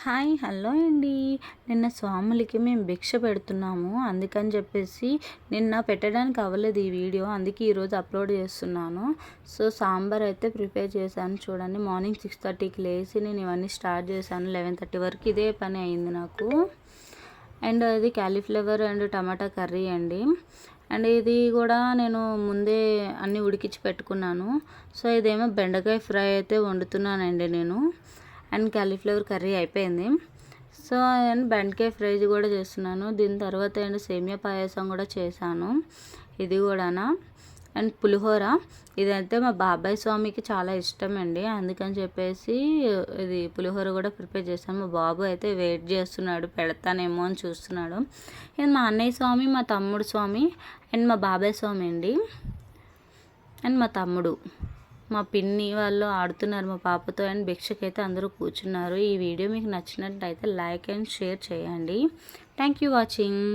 Hi hello అండి. నిన్న స్వాములకి మేము భిక్ష పెడుతున్నాము. అందుకని చెప్పేసి నిన్న పెట్టడానికి అవ్వలేదు ఈ వీడియో, అందుకే ఈరోజు అప్లోడ్ చేస్తున్నాను. సో సాంబార్ అయితే ప్రిపేర్ చేశాను చూడండి. మార్నింగ్ 6:30కి లేచి నేను ఇవన్నీ స్టార్ట్ చేశాను. 11:30 వరకు ఇదే పని అయింది నాకు. అండ్ అది క్యాలీఫ్లవర్ అండ్ టమాటా కర్రీ అండి. అండ్ ఇది కూడా నేను ముందే అన్నీ ఉడికించి పెట్టుకున్నాను. సో ఇదేమో బెండకాయ ఫ్రై అయితే వండుతున్నానండి నేను. అండ్ క్యాలీఫ్లవర్ కర్రీ అయిపోయింది. సో అండ్ బెండకాయ ఫ్రై కూడా చేస్తున్నాను. దీని తర్వాత అండ్ సేమియా పాయసం కూడా చేశాను, ఇది కూడానా. అండ్ పులిహోర, ఇదైతే మా బాబాయ్ స్వామికి చాలా ఇష్టం అండి, అందుకని చెప్పేసి ఇది పులిహోర కూడా ప్రిపేర్ చేశాను. మా బాబు అయితే వెయిట్ చేస్తున్నాడు, పెడతానేమో అని చూస్తున్నాడు. ఇది మా అన్నయ్య స్వామి, మా తమ్ముడు స్వామి అండ్ మా బాబాయ్ స్వామి అండి. అండ్ మా తమ్ముడు, మా పిన్ని వాళ్ళు ఆడుతున్నారు మా పాపతో. అండ్ భిక్షకైతే అందరూ కూర్చున్నారు. ఈ వీడియో మీకు నచ్చినట్లయితే లైక్ అండ్ షేర్ చేయండి. Thank you watching.